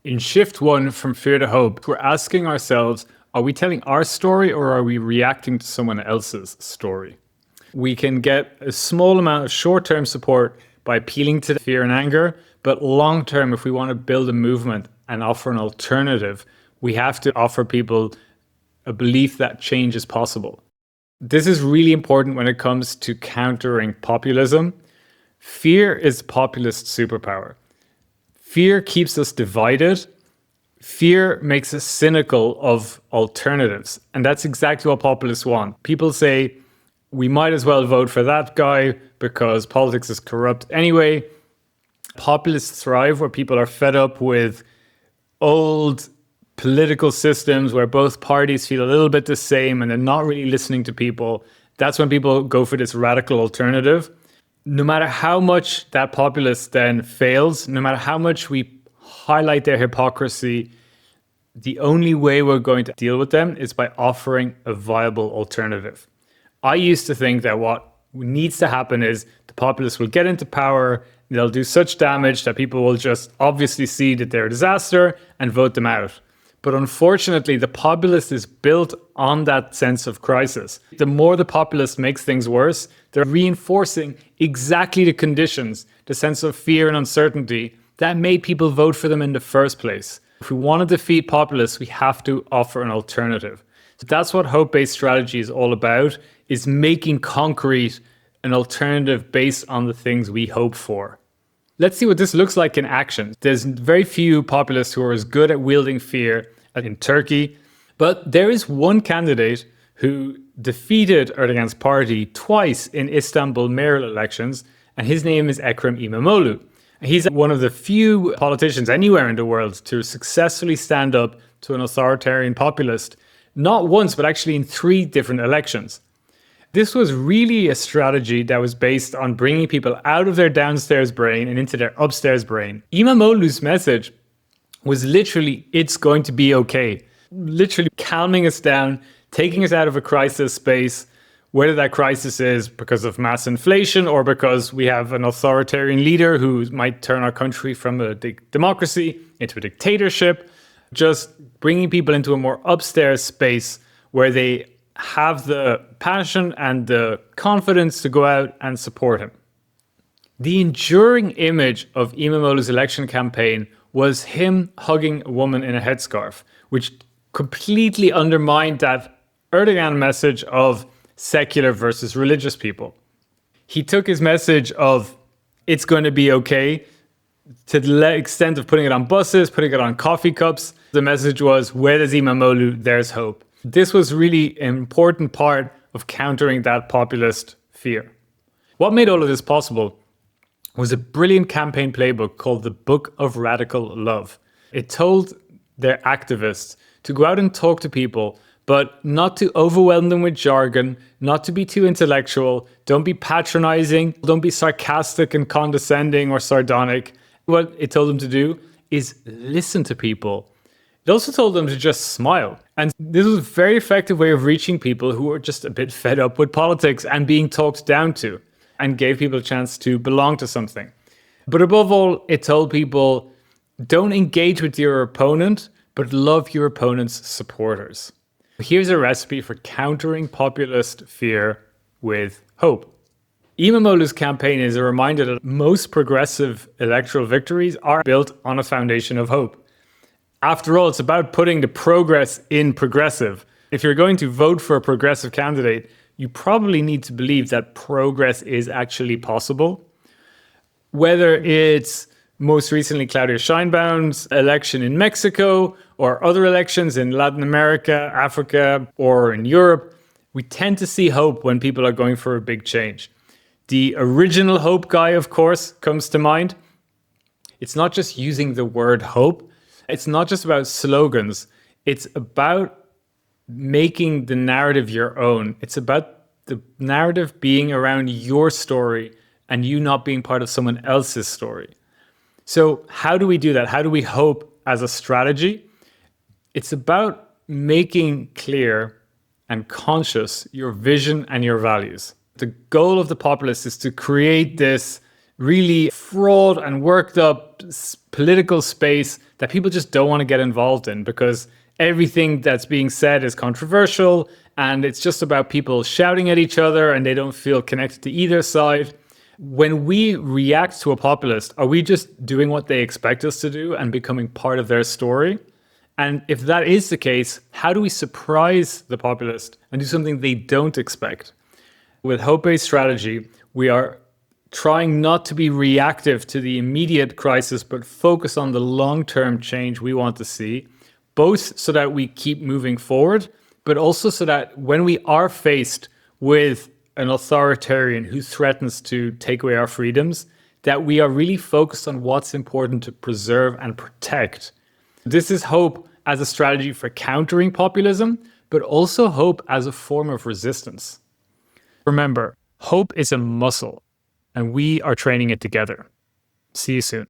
In shift one, from fear to hope, we're asking ourselves, are we telling our story or are we reacting to someone else's story? We can get a small amount of short-term support by appealing to fear and anger, but long-term, if we want to build a movement and offer an alternative, we have to offer people a belief that change is possible. This is really important when it comes to countering populism. Fear is populist superpower. Fear keeps us divided. Fear makes us cynical of alternatives. And that's exactly what populists want. People say, we might as well vote for that guy because politics is corrupt anyway. Populists thrive where people are fed up with old political systems where both parties feel a little bit the same and they're not really listening to people. That's when people go for this radical alternative. No matter how much that populist then fails, no matter how much we highlight their hypocrisy, the only way we're going to deal with them is by offering a viable alternative. I used to think that what needs to happen is the populists will get into power, they'll do such damage that people will just obviously see that they're a disaster and vote them out. But unfortunately, the populist is built on that sense of crisis. The more the populist makes things worse, they're reinforcing exactly the conditions, the sense of fear and uncertainty that made people vote for them in the first place. If we want to defeat populists, we have to offer an alternative. So that's what hope-based strategy is all about, is making concrete an alternative based on the things we hope for. Let's see what this looks like in action. There's very few populists who are as good at wielding fear as in Turkey, but there is one candidate who defeated Erdogan's party twice in Istanbul mayoral elections, and his name is Ekrem İmamoğlu. He's one of the few politicians anywhere in the world to successfully stand up to an authoritarian populist, not once, but actually in 3 different elections. This was really a strategy that was based on bringing people out of their downstairs brain and into their upstairs brain. İmamoğlu's message was literally, it's going to be okay. Literally calming us down, taking us out of a crisis space, whether that crisis is because of mass inflation or because we have an authoritarian leader who might turn our country from a democracy into a dictatorship, just bringing people into a more upstairs space where they have the passion and the confidence to go out and support him. The enduring image of İmamoğlu's election campaign was him hugging a woman in a headscarf, which completely undermined that Erdogan message of secular versus religious people. He took his message of it's going to be okay to the extent of putting it on buses, putting it on coffee cups. The message was, where there's İmamoğlu, there's hope. This was really an important part of countering that populist fear. What made all of this possible was a brilliant campaign playbook called the Book of Radical Love. It told their activists to go out and talk to people, but not to overwhelm them with jargon, not to be too intellectual, don't be patronizing, don't be sarcastic and condescending or sardonic. What it told them to do is listen to people. It also told them to just smile. And this was a very effective way of reaching people who were just a bit fed up with politics and being talked down to, and gave people a chance to belong to something. But above all, it told people, don't engage with your opponent, but love your opponent's supporters. Here's a recipe for countering populist fear with hope. İmamoğlu's campaign is a reminder that most progressive electoral victories are built on a foundation of hope. After all, it's about putting the progress in progressive. If you're going to vote for a progressive candidate, you probably need to believe that progress is actually possible. Whether it's most recently Claudia Sheinbaum's election in Mexico or other elections in Latin America, Africa, or in Europe, we tend to see hope when people are going for a big change. The original hope guy, of course, comes to mind. It's not just using the word hope. It's not just about slogans. It's about making the narrative your own. It's about the narrative being around your story and you not being part of someone else's story. So how do we do that? How do we hope as a strategy? It's about making clear and conscious your vision and your values. The goal of the populists is to create this really fraught and worked up up political space that people just don't want to get involved in because everything that's being said is controversial and it's just about people shouting at each other and they don't feel connected to either side. When we react to a populist, are we just doing what they expect us to do and becoming part of their story? And if that is the case, how do we surprise the populist and do something they don't expect? With hope-based strategy, we are trying not to be reactive to the immediate crisis, but focus on the long-term change we want to see, both so that we keep moving forward, but also so that when we are faced with an authoritarian who threatens to take away our freedoms, that we are really focused on what's important to preserve and protect. This is hope as a strategy for countering populism, but also hope as a form of resistance. Remember, hope is a muscle, and we are training it together. See you soon.